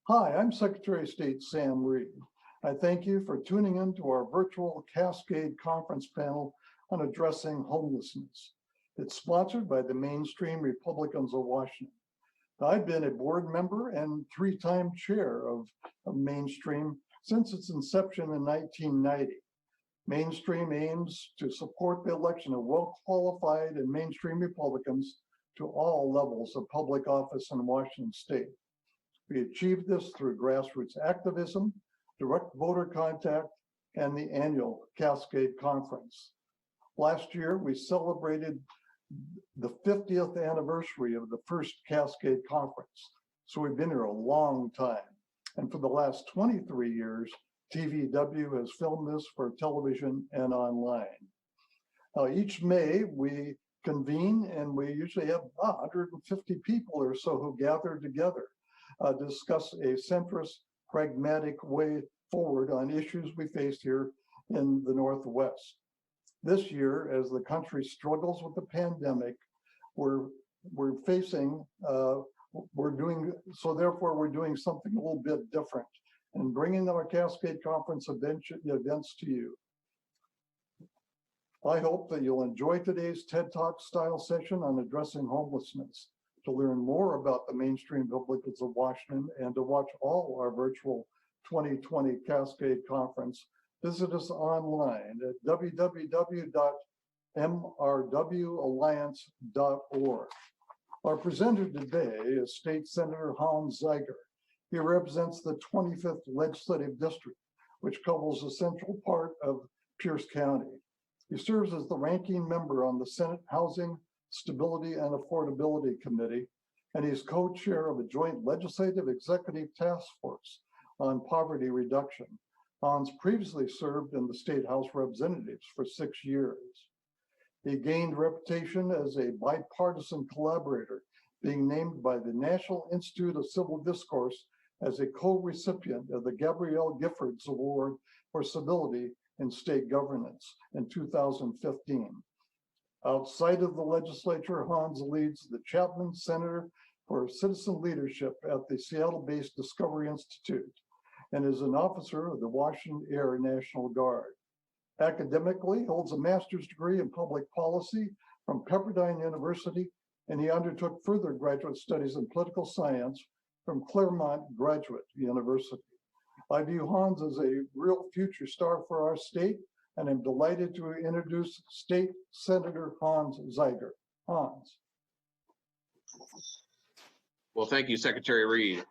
Hi, I'm Secretary of State Sam Reed. I thank you for tuning in to our virtual Cascade conference panel on addressing homelessness. It's sponsored by the Mainstream Republicans of Washington. I've been a board member and three-time chair of Mainstream since its inception in 1990. Mainstream aims to support the election of well-qualified and mainstream Republicans to all levels of public office in Washington State. We achieved this through grassroots activism, direct voter contact, and the annual Cascade Conference. Last year, we celebrated the 50th anniversary of the first Cascade Conference. So we've been here a long time. And for the last 23 years, TVW has filmed this for television and online. Now, each May, we convene and we usually have 150 people or so who gather together, discuss a centrist, pragmatic way forward on issues we face here in the Northwest. This year, as the country struggles with the pandemic, we're doing something a little bit different and bringing our Cascade Conference events to you. I hope that you'll enjoy today's TED Talk style session on addressing homelessness. To learn more about the Mainstream Republicans of Washington and to watch all our virtual 2020 Cascade Conference, visit us online at www.mrwalliance.org. Our presenter today is State Senator Hans Zeiger. He represents the 25th Legislative District, which covers a central part of Pierce County. He serves as the ranking member on the Senate Housing, Stability, and Affordability Committee, and he's co-chair of a joint legislative executive task force on poverty reduction. Hans previously served in the State House of Representatives for 6 years. He gained reputation as a bipartisan collaborator, being named by the National Institute of Civil Discourse as a co-recipient of the Gabrielle Giffords Award for Civility in State Governance in 2015. Outside of the legislature, Hans leads the Chapman Center for Citizen Leadership at the Seattle-based Discovery Institute and is an officer of the Washington Air National Guard. Academically, he holds a master's degree in public policy from Pepperdine University, and he undertook further graduate studies in political science from Claremont Graduate University. I view Hans as a real future star for our state, and I'm delighted to introduce State Senator Hans Zeiger. Hans. Well, thank you, Secretary Reed.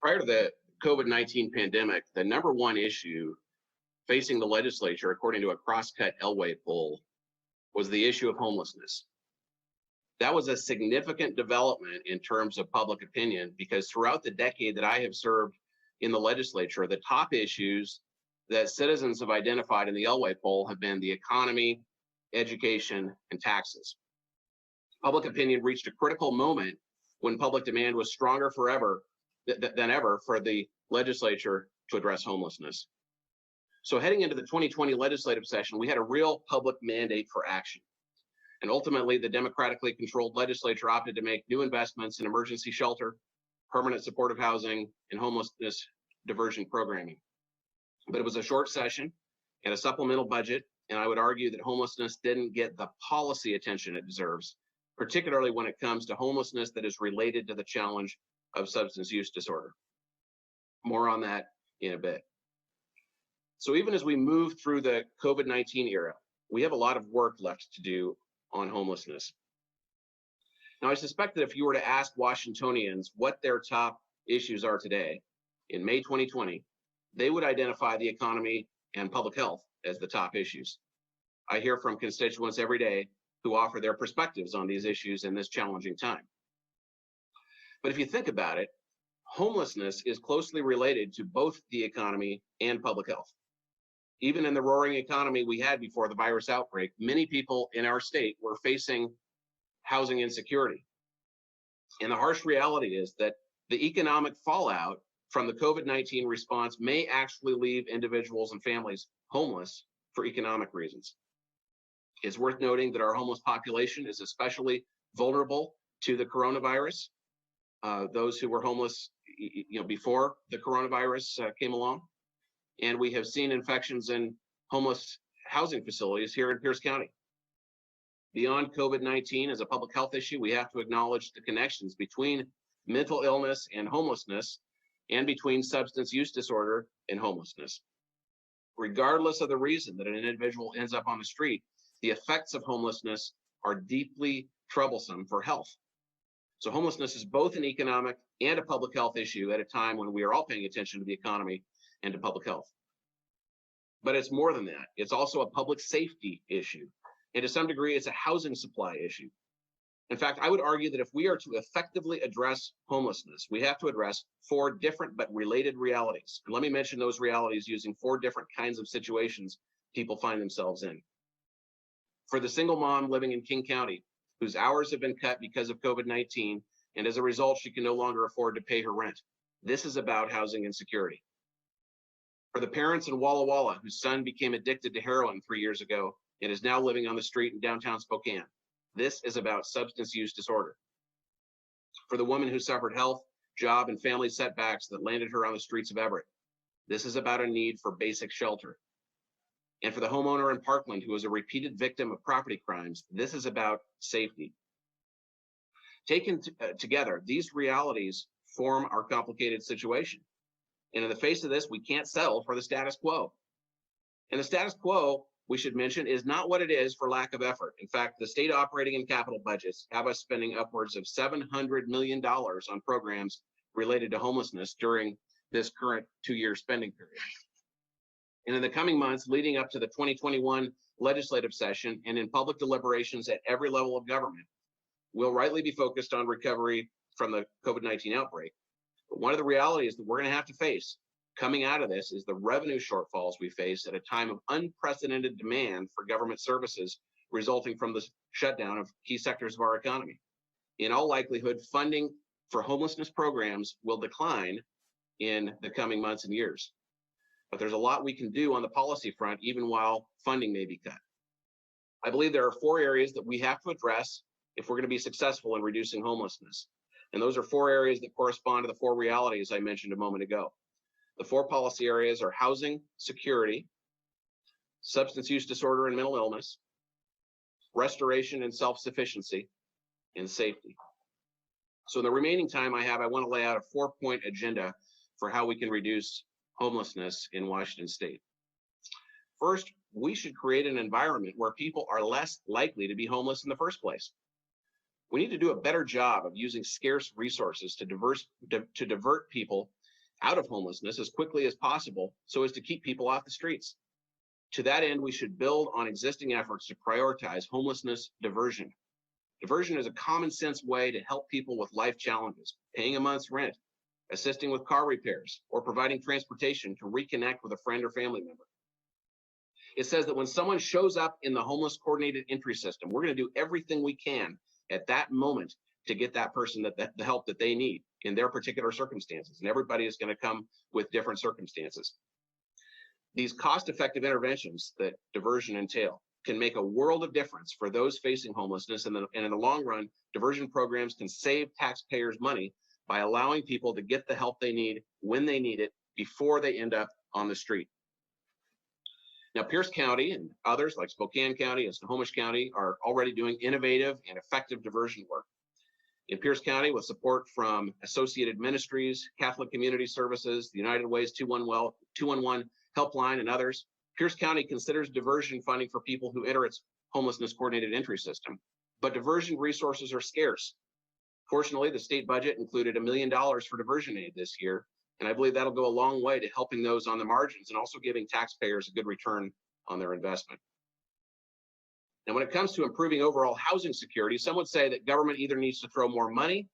Prior to the COVID-19 pandemic, the number one issue facing the legislature, according to a Crosscut Elway poll, was the issue of homelessness. That was a significant development in terms of public opinion, because throughout the decade that I have served in the legislature, the top issues that citizens have identified in the Elway poll have been the economy, education, and taxes. Public opinion reached a critical moment when public demand was stronger than ever for the legislature to address homelessness. So heading into the 2020 legislative session, we had a real public mandate for action. And ultimately, the democratically controlled legislature opted to make new investments in emergency shelter, permanent supportive housing, and homelessness diversion programming. But it was a short session and a supplemental budget, and I would argue that homelessness didn't get the policy attention it deserves, particularly when it comes to homelessness that is related to the challenge of substance use disorder. More on that in a bit. So even as we move through the COVID-19 era, we have a lot of work left to do on homelessness. Now, I suspect that if you were to ask Washingtonians what their top issues are today, in May 2020, they would identify the economy and public health as the top issues. I hear from constituents every day who offer their perspectives on these issues in this challenging time. But if you think about it, homelessness is closely related to both the economy and public health. Even in the roaring economy we had before the virus outbreak, many people in our state were facing housing insecurity. And the harsh reality is that the economic fallout from the COVID-19 response may actually leave individuals and families homeless for economic reasons. It's worth noting that our homeless population is especially vulnerable to the coronavirus. Those who were homeless before the coronavirus came along. And we have seen infections in homeless housing facilities here in Pierce County. Beyond COVID-19 as a public health issue, we have to acknowledge the connections between mental illness and homelessness, and between substance use disorder and homelessness. Regardless of the reason that an individual ends up on the street, the effects of homelessness are deeply troublesome for health. So homelessness is both an economic and a public health issue at a time when we are all paying attention to the economy and to public health. But it's more than that. It's also a public safety issue. And to some degree, it's a housing supply issue. In fact, I would argue that if we are to effectively address homelessness, we have to address 4 different but related realities. And let me mention those realities using 4 different kinds of situations people find themselves in. For the single mom living in King County, whose hours have been cut because of COVID-19, and as a result, she can no longer afford to pay her rent. This is about housing insecurity. For the parents in Walla Walla, whose son became addicted to heroin 3 years ago and is now living on the street in downtown Spokane. This is about substance use disorder. For the woman who suffered health, job, and family setbacks that landed her on the streets of Everett. This is about a need for basic shelter. And for the homeowner in Parkland who is a repeated victim of property crimes, this is about safety. Taken together, these realities form our complicated situation. And in the face of this, we can't settle for the status quo. And the status quo, we should mention, is not what it is for lack of effort. In fact, the state operating and capital budgets have us spending upwards of $700 million on programs related to homelessness during this current 2-year spending period. And in the coming months leading up to the 2021 legislative session and in public deliberations at every level of government, we'll rightly be focused on recovery from the COVID-19 outbreak. But one of the realities that we're going to have to face coming out of this is the revenue shortfalls we face at a time of unprecedented demand for government services resulting from the shutdown of key sectors of our economy. In all likelihood, funding for homelessness programs will decline in the coming months and years. But there's a lot we can do on the policy front, even while funding may be cut. I believe there are 4 areas that we have to address if we're going to be successful in reducing homelessness. And those are 4 areas that correspond to the 4 realities I mentioned a moment ago. The 4 policy areas are housing, security, substance use disorder and mental illness, restoration and self-sufficiency, and safety. So in the remaining time I have, I want to lay out a 4-point agenda for how we can reduce homelessness in Washington State. First, we should create an environment where people are less likely to be homeless in the first place. We need to do a better job of using scarce resources to divert people out of homelessness as quickly as possible so as to keep people off the streets. To that end, we should build on existing efforts to prioritize homelessness diversion. Diversion is a common sense way to help people with life challenges, paying a month's rent, assisting with car repairs, or providing transportation to reconnect with a friend or family member. It says that when someone shows up in the homeless coordinated entry system, we're going to do everything we can at that moment to get that person the help that they need in their particular circumstances. And everybody is going to come with different circumstances. These cost-effective interventions that diversion entail can make a world of difference for those facing homelessness. And in the long run, diversion programs can save taxpayers money by allowing people to get the help they need when they need it before they end up on the street. Now, Pierce County and others like Spokane County and Snohomish County are already doing innovative and effective diversion work. In Pierce County, with support from Associated Ministries, Catholic Community Services, the United Way's 211 Helpline, and others, Pierce County considers diversion funding for people who enter its homelessness coordinated entry system. But diversion resources are scarce. Fortunately, the state budget included $1 million for diversion aid this year, and I believe that'll go a long way to helping those on the margins and also giving taxpayers a good return on their investment. And when it comes to improving overall housing security, some would say that government either needs to throw more money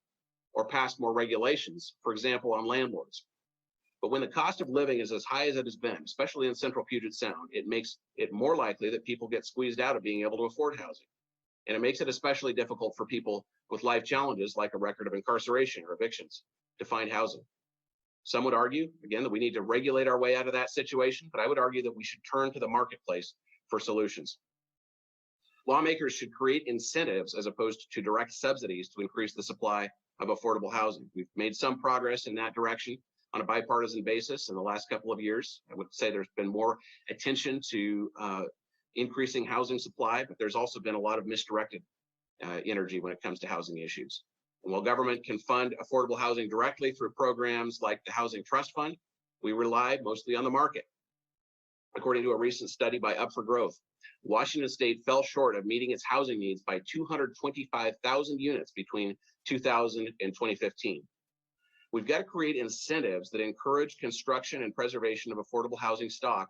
or pass more regulations, for example, on landlords. But when the cost of living is as high as it has been, especially in central Puget Sound, it makes it more likely that people get squeezed out of being able to afford housing. And it makes it especially difficult for people with life challenges like a record of incarceration or evictions to find housing. Some would argue, again, that we need to regulate our way out of that situation, but I would argue that we should turn to the marketplace for solutions. Lawmakers should create incentives as opposed to direct subsidies to increase the supply of affordable housing. We've made some progress in that direction on a bipartisan basis in the last couple of years. I would say there's been more attention to increasing housing supply, but there's also been a lot of misdirected energy when it comes to housing issues. And while government can fund affordable housing directly through programs like the Housing Trust Fund, we rely mostly on the market. According to a recent study by Up for Growth, Washington State fell short of meeting its housing needs by 225,000 units between 2000 and 2015. We've got to create incentives that encourage construction and preservation of affordable housing stock,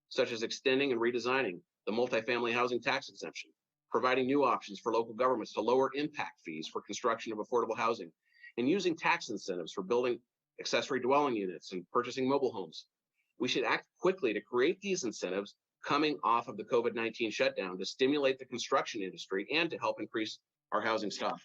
such as extending and redesigning the multifamily housing tax exemption, providing new options for local governments to lower impact fees for construction of affordable housing, and using tax incentives for building accessory dwelling units and purchasing mobile homes. We should act quickly to create these incentives coming off of the COVID-19 shutdown to stimulate the construction industry and to help increase our housing stock.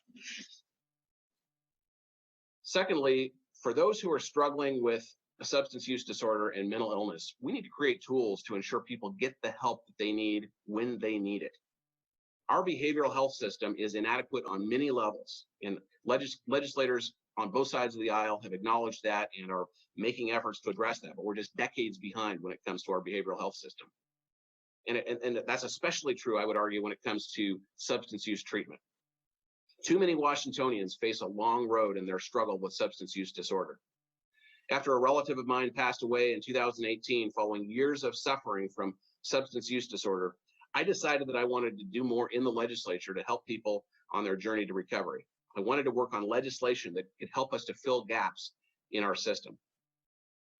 Secondly, for those who are struggling with a substance use disorder and mental illness, we need to create tools to ensure people get the help that they need when they need it. Our behavioral health system is inadequate on many levels, and legislators on both sides of the aisle have acknowledged that and are making efforts to address that, but we're just decades behind when it comes to our behavioral health system. And that's especially true, I would argue, when it comes to substance use treatment. Too many Washingtonians face a long road in their struggle with substance use disorder. After a relative of mine passed away in 2018, following years of suffering from substance use disorder, I decided that I wanted to do more in the legislature to help people on their journey to recovery. I wanted to work on legislation that could help us to fill gaps in our system.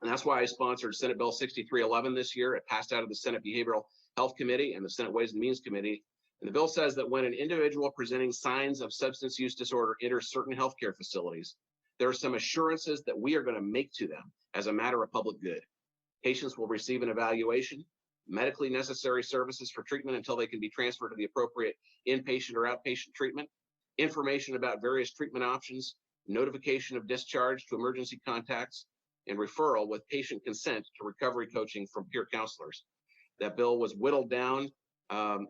And that's why I sponsored Senate Bill 6311 this year. It passed out of the Senate Behavioral Health Committee and the Senate Ways and Means Committee. And the bill says that when an individual presenting signs of substance use disorder enters certain healthcare facilities, there are some assurances that we are going to make to them as a matter of public good. Patients will receive an evaluation, medically necessary services for treatment until they can be transferred to the appropriate inpatient or outpatient treatment, information about various treatment options, notification of discharge to emergency contacts, and referral with patient consent to recovery coaching from peer counselors. That bill was whittled down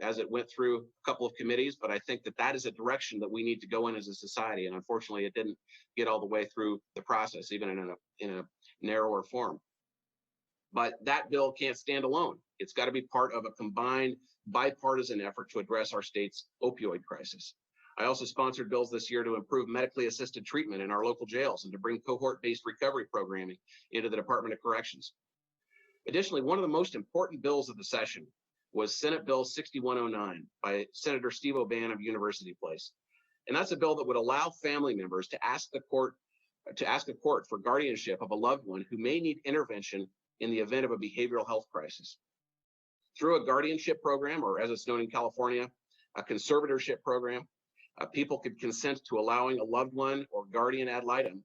as it went through a couple of committees, but I think that that is a direction that we need to go in as a society. And unfortunately, it didn't get all the way through the process, even in a narrower form. But that bill can't stand alone. It's got to be part of a combined bipartisan effort to address our state's opioid crisis. I also sponsored bills this year to improve medically assisted treatment in our local jails and to bring cohort-based recovery programming into the Department of Corrections. Additionally, one of the most important bills of the session was Senate Bill 6109 by Senator Steve O'Ban of University Place. And that's a bill that would allow family members to ask the court for guardianship of a loved one who may need intervention in the event of a behavioral health crisis. Through a guardianship program, or as it's known in California, a conservatorship program, people could consent to allowing a loved one or guardian ad litem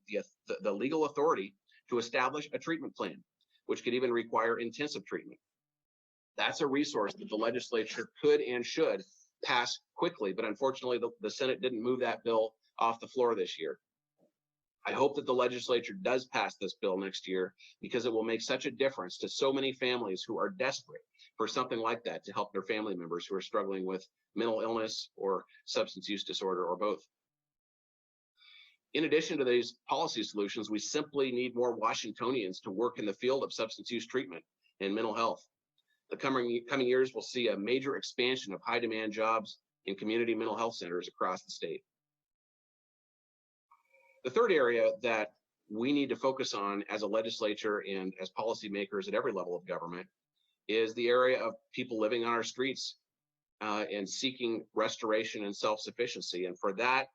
the legal authority to establish a treatment plan, which could even require intensive treatment. That's a resource that the legislature could and should pass quickly, but unfortunately, the Senate didn't move that bill off the floor this year. I hope that the legislature does pass this bill next year because it will make such a difference to so many families who are desperate for something like that to help their family members who are struggling with mental illness or substance use disorder or both. In addition to these policy solutions, we simply need more Washingtonians to work in the field of substance use treatment and mental health. The coming years will see a major expansion of high demand jobs in community mental health centers across the state. The third area that we need to focus on as a legislature and as policymakers at every level of government is the area of people living on our streets and seeking restoration and self-sufficiency. And for that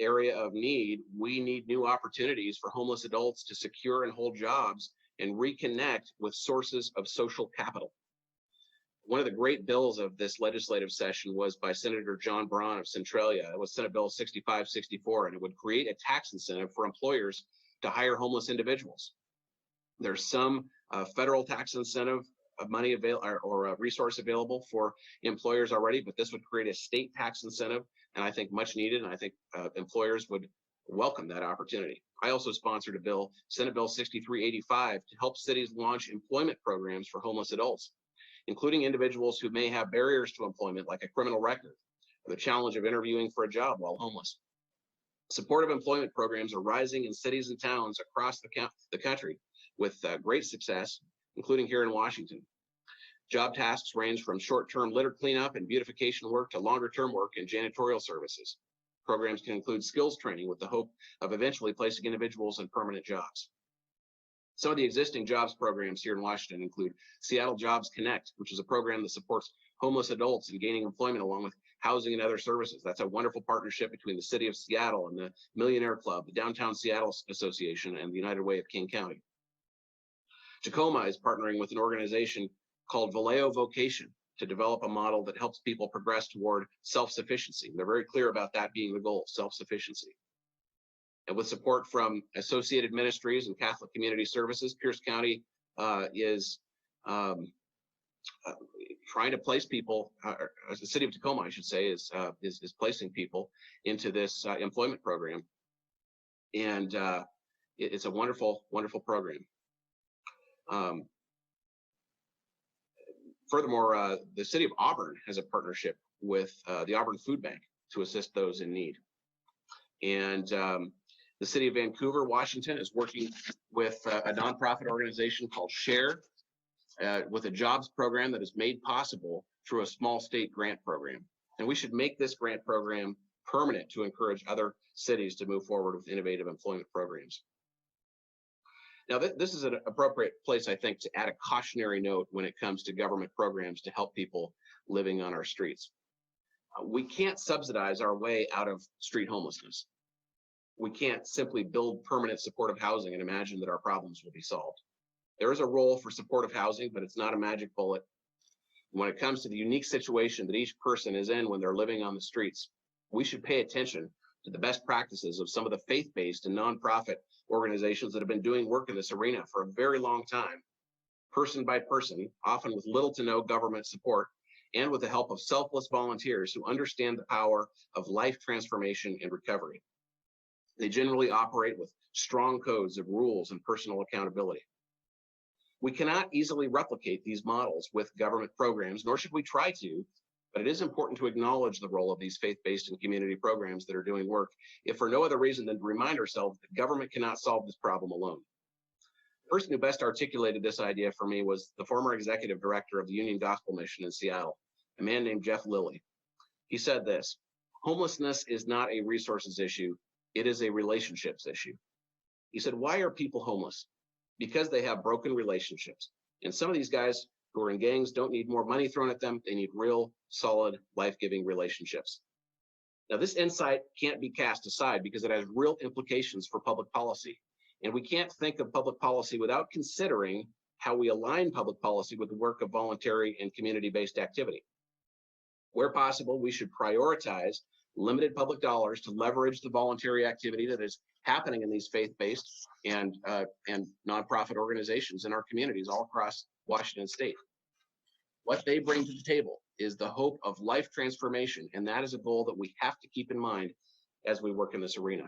area of need, we need new opportunities for homeless adults to secure and hold jobs and reconnect with sources of social capital. One of the great bills of this legislative session was by Senator John Braun of Centralia. It was Senate Bill 6564, and it would create a tax incentive for employers to hire homeless individuals. There's some federal tax incentive of money or a resource available for employers already, but this would create a state tax incentive, and I think much needed, and I think employers would welcome that opportunity. I also sponsored a bill, Senate Bill 6385, to help cities launch employment programs for homeless adults, including individuals who may have barriers to employment like a criminal record or the challenge of interviewing for a job while homeless. Supportive employment programs are rising in cities and towns across the country with great success, including here in Washington. Job tasks range from short-term litter cleanup and beautification work to longer-term work in janitorial services. Programs can include skills training with the hope of eventually placing individuals in permanent jobs. Some of the existing jobs programs here in Washington include Seattle Jobs Connect, which is a program that supports homeless adults in gaining employment along with housing and other services. That's a wonderful partnership between the city of Seattle and the Millionaire Club, the Downtown Seattle Association, and the United Way of King County. Tacoma is partnering with an organization called Vallejo Vocation to develop a model that helps people progress toward self-sufficiency. They're very clear about that being the goal, self-sufficiency. And with support from Associated Ministries and Catholic Community Services, Pierce County is trying to place people, the city of Tacoma, I should say, is placing people into this employment program. And it's a wonderful, wonderful program. Furthermore, the city of Auburn has a partnership with the Auburn Food Bank to assist those in need. And the city of Vancouver, Washington is working with a nonprofit organization called SHARE with a jobs program that is made possible through a small state grant program. And we should make this grant program permanent to encourage other cities to move forward with innovative employment programs. Now, this is an appropriate place, I think, to add a cautionary note when it comes to government programs to help people living on our streets. We can't subsidize our way out of street homelessness. We can't simply build permanent supportive housing and imagine that our problems will be solved. There is a role for supportive housing, but it's not a magic bullet. When it comes to the unique situation that each person is in when they're living on the streets, we should pay attention to the best practices of some of the faith-based and nonprofit organizations that have been doing work in this arena for a very long time, person by person, often with little to no government support, and with the help of selfless volunteers who understand the power of life transformation and recovery. They generally operate with strong codes of rules and personal accountability. We cannot easily replicate these models with government programs, nor should we try to, but it is important to acknowledge the role of these faith-based and community programs that are doing work, if for no other reason than to remind ourselves that government cannot solve this problem alone. The person who best articulated this idea for me was the former executive director of the Union Gospel Mission in Seattle, a man named Jeff Lilly. He said this: homelessness is not a resources issue, it is a relationships issue. He said, why are people homeless? Because they have broken relationships. And some of these guys who are in gangs don't need more money thrown at them. They need real, solid, life-giving relationships. Now, this insight can't be cast aside because it has real implications for public policy. And we can't think of public policy without considering how we align public policy with the work of voluntary and community-based activity. Where possible, we should prioritize limited public dollars to leverage the voluntary activity that is happening in these faith-based and nonprofit organizations in our communities all across Washington state. What they bring to the table is the hope of life transformation, and that is a goal that we have to keep in mind as we work in this arena.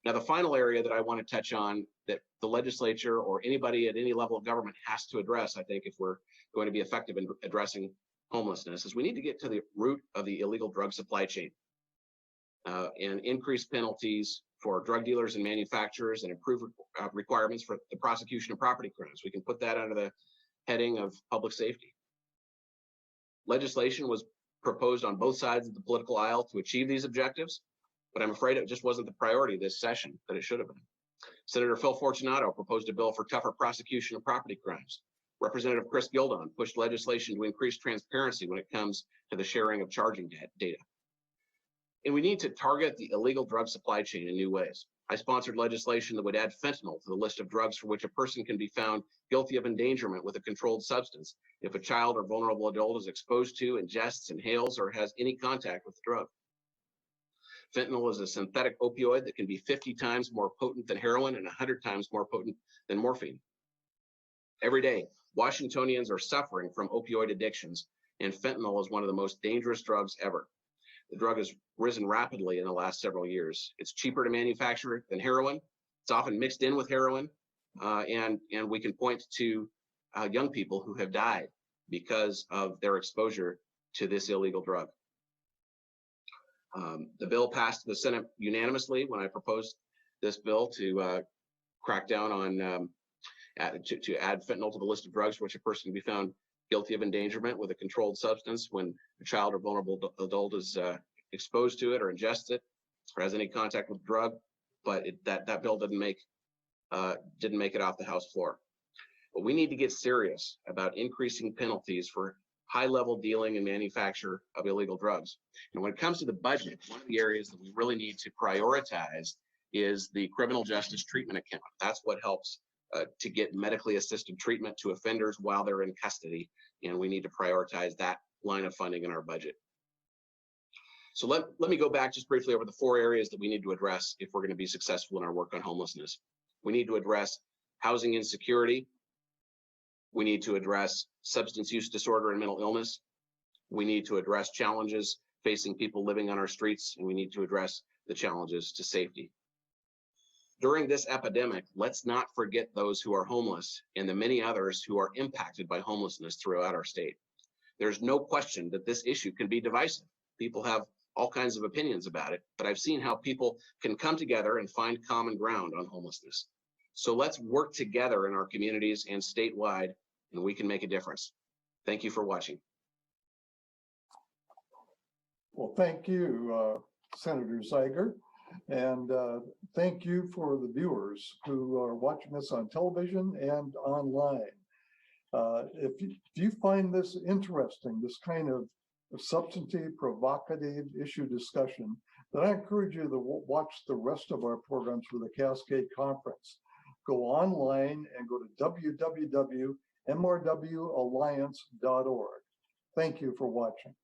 Now, the final area that I want to touch on that the legislature or anybody at any level of government has to address, I think, if we're going to be effective in addressing homelessness, is we need to get to the root of the illegal drug supply chain and increase penalties for drug dealers and manufacturers and improve requirements for the prosecution of property crimes. We can put that under the heading of public safety. Legislation was proposed on both sides of the political aisle to achieve these objectives, but I'm afraid it just wasn't the priority this session that it should have been. Senator Phil Fortunato proposed a bill for tougher prosecution of property crimes. Representative Chris Gildon pushed legislation to increase transparency when it comes to the sharing of charging data. And we need to target the illegal drug supply chain in new ways. I sponsored legislation that would add fentanyl to the list of drugs for which a person can be found guilty of endangerment with a controlled substance if a child or vulnerable adult is exposed to, ingests, inhales, or has any contact with the drug. Fentanyl is a synthetic opioid that can be 50 times more potent than heroin and 100 times more potent than morphine. Every day, Washingtonians are suffering from opioid addictions, and fentanyl is one of the most dangerous drugs ever. The drug has risen rapidly in the last several years. It's cheaper to manufacture than heroin. It's often mixed in with heroin, and we can point to young people who have died because of their exposure to this illegal drug. The bill passed the Senate unanimously when I proposed this bill to crack down on to add fentanyl to the list of drugs for which a person can be found guilty of endangerment with a controlled substance when a child or vulnerable adult is exposed to it or ingests it or has any contact with the drug. But that bill didn't make it off the House floor. But we need to get serious about increasing penalties for high-level dealing and manufacture of illegal drugs. And when it comes to the budget, one of the areas that we really need to prioritize is the criminal justice treatment account. That's what helps to get medically assisted treatment to offenders while they're in custody. And we need to prioritize that line of funding in our budget. So let me go back just briefly over the 4 areas that we need to address if we're going to be successful in our work on homelessness. We need to address housing insecurity. We need to address substance use disorder and mental illness. We need to address challenges facing people living on our streets, and we need to address the challenges to safety. During this epidemic, let's not forget those who are homeless and the many others who are impacted by homelessness throughout our state. There's no question that this issue can be divisive. People have all kinds of opinions about it, but I've seen how people can come together and find common ground on homelessness. So let's work together in our communities and statewide, and we can make a difference. Thank you for watching. Well, thank you, Senator Zeiger. And thank you for the viewers who are watching us on television and online. If you find this interesting, this kind of substantive, provocative issue discussion, then I encourage you to watch the rest of our programs for the Cascade Conference. Go online and go to www.mrwalliance.org. Thank you for watching.